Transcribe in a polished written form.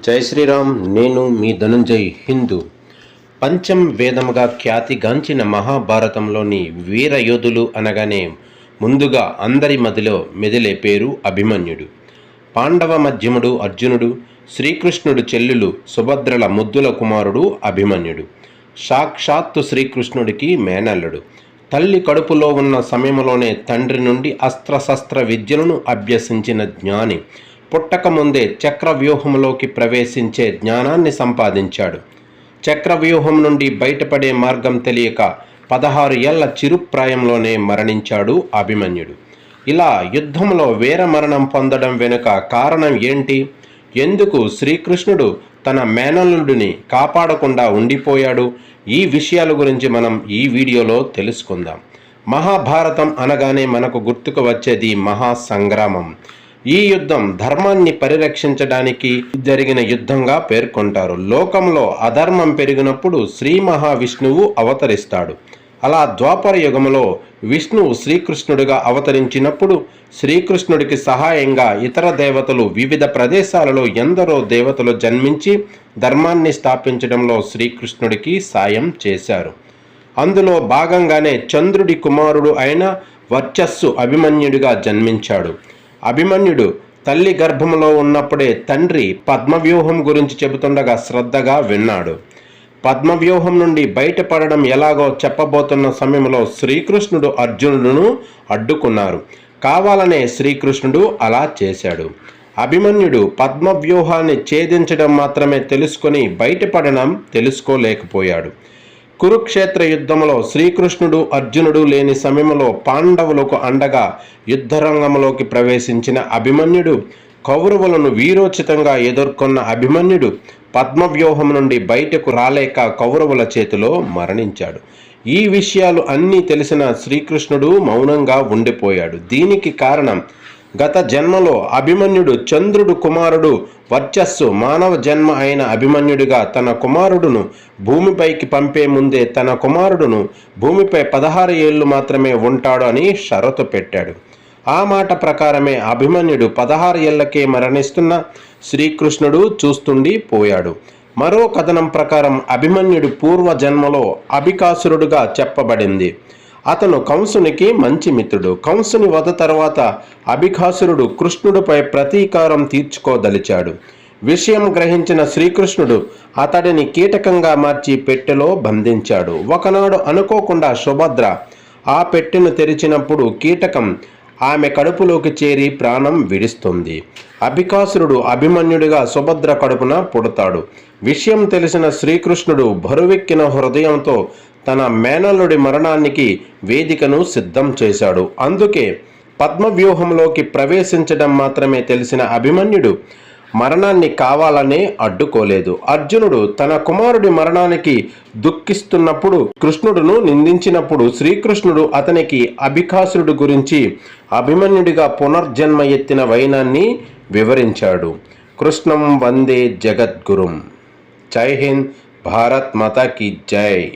జై శ్రీరామ్. నేను మీ ధనుంజయ్. హిందూ పంచం వేదముగా ఖ్యాతిగాంచిన మహాభారతంలోని వీర యోధులు అనగానే ముందుగా అందరి మదిలో మెదిలే పేరు అభిమన్యుడు. పాండవ మధ్యముడు అర్జునుడు, శ్రీకృష్ణుడు చెల్లెలు సుభద్రల ముద్దుల కుమారుడు అభిమన్యుడు. సాక్షాత్తు శ్రీకృష్ణుడికి మేనల్లుడు. తల్లి కడుపులో ఉన్న సమయంలోనే తండ్రి నుండి అస్త్రశస్త్ర విద్యలను అభ్యసించిన జ్ఞాని. పుట్టకముందే చక్రవ్యూహంలోకి ప్రవేశించే జ్ఞానాన్ని సంపాదించాడు. చక్రవ్యూహం నుండి బయటపడే మార్గం తెలియక 16 ఏళ్ల చిరుప్రాయంలోనే మరణించాడు అభిమన్యుడు. ఇలా యుద్ధంలో వీరమరణం పొందడం వెనుక కారణం ఏంటి? ఎందుకు శ్రీకృష్ణుడు తన మేనల్లుడిని కాపాడకుండా ఉండిపోయాడు? ఈ విషయాల గురించి మనం ఈ వీడియోలో తెలుసుకుందాం. మహాభారతం అనగానే మనకు గుర్తుకు వచ్చేది మహాసంగ్రామం. ఈ యుద్ధం ధర్మాన్ని పరిరక్షించడానికి జరిగిన యుద్ధంగా పేర్కొంటారు. లోకంలో అధర్మం పెరిగినప్పుడు శ్రీ మహావిష్ణువు అవతరిస్తాడు. అలా ద్వాపర యుగంలో విష్ణువు శ్రీకృష్ణుడిగా అవతరించినప్పుడు శ్రీకృష్ణుడికి సహాయంగా ఇతర దేవతలు వివిధ ప్రదేశాలలో ఎందరో దేవతలు జన్మించి ధర్మాన్ని స్థాపించడంలో శ్రీకృష్ణుడికి సాయం చేశారు. అందులో భాగంగానే చంద్రుడి కుమారుడు అయిన వర్చస్సు అభిమన్యుడిగా జన్మించాడు. అభిమన్యుడు తల్లి గర్భంలో ఉన్నప్పుడే తండ్రి పద్మవ్యూహం గురించి చెబుతుండగా శ్రద్ధగా విన్నాడు. పద్మవ్యూహం నుండి బయటపడడం ఎలాగో చెప్పబోతున్న సమయంలో శ్రీకృష్ణుడు అర్జునుడును అడ్డుకున్నారు. కావాలనే శ్రీకృష్ణుడు అలా చేశాడు. అభిమన్యుడు పద్మవ్యూహాన్ని ఛేదించడం మాత్రమే తెలుసుకొని బయటపడడం తెలుసుకోలేకపోయాడు. కురుక్షేత్ర యుద్ధంలో శ్రీకృష్ణుడు అర్జునుడు లేని సమయంలో పాండవులకు అండగా యుద్ధరంగంలోకి ప్రవేశించిన అభిమన్యుడు, కౌరవులను వీరోచితంగా ఎదుర్కొన్న అభిమన్యుడు పద్మవ్యూహం నుండి బయటకు రాలేక కౌరవుల చేతిలో మరణించాడు. ఈ విషయాలు అన్నీ తెలిసిన శ్రీకృష్ణుడు మౌనంగా ఉండిపోయాడు. దీనికి కారణం గత జన్మలో అభిమన్యుడు చంద్రుడు కుమారుడు వర్చస్సు మానవ జన్మ అయిన అభిమన్యుడిగా తన కుమారుడును భూమిపైకి పంపే ముందే తన కుమారుడును భూమిపై 16 ఏళ్ళు మాత్రమే ఉంటాడు అని షరతు పెట్టాడు. ఆ మాట ప్రకారమే అభిమన్యుడు 16 ఏళ్లకే మరణిస్తున్న శ్రీకృష్ణుడు చూస్తుండి పోయాడు. మరో కథనం ప్రకారం అభిమన్యుడు పూర్వజన్మలో అభికాసురుడుగా చెప్పబడింది. అతను కంసునికి మంచి మిత్రుడు. కంసుని వధ తర్వాత అభికాసురుడు కృష్ణుడిపై ప్రతీకారం తీర్చుకోదలిచాడు. విషయం గ్రహించిన శ్రీకృష్ణుడు అతడిని కీటకంగా మార్చి పెట్టెలో బంధించాడు. ఒకనాడు అనుకోకుండా సుభద్ర ఆ పెట్టెను తెరిచినప్పుడు కీటకం ఆమె కడుపులోకి చేరి ప్రాణం విడుస్తుంది. అభికాసురుడు అభిమన్యుడిగా సుభద్ర కడుపున పుడతాడు. విషయం తెలిసిన శ్రీకృష్ణుడు బరువెక్కిన హృదయంతో తన మేనల్లుడి మరణానికి వేదికను సిద్ధం చేశాడు. అందుకే పద్మవ్యూహంలోకి ప్రవేశించడం మాత్రమే తెలిసిన అభిమన్యుడు మరణాన్ని కావాలనే అడ్డుకోలేదు. అర్జునుడు తన కుమారుడి మరణానికి దుఃఖిస్తున్నప్పుడు కృష్ణుడును నిందించినప్పుడు శ్రీకృష్ణుడు అతనికి అభికాసురుడు గురించి అభిమన్యుడిగా పునర్జన్మ ఎత్తిన వైనాన్ని వివరించాడు. కృష్ణం వందే జగద్గురుం. జై హింద్. భారత్ మాతా కీ జై.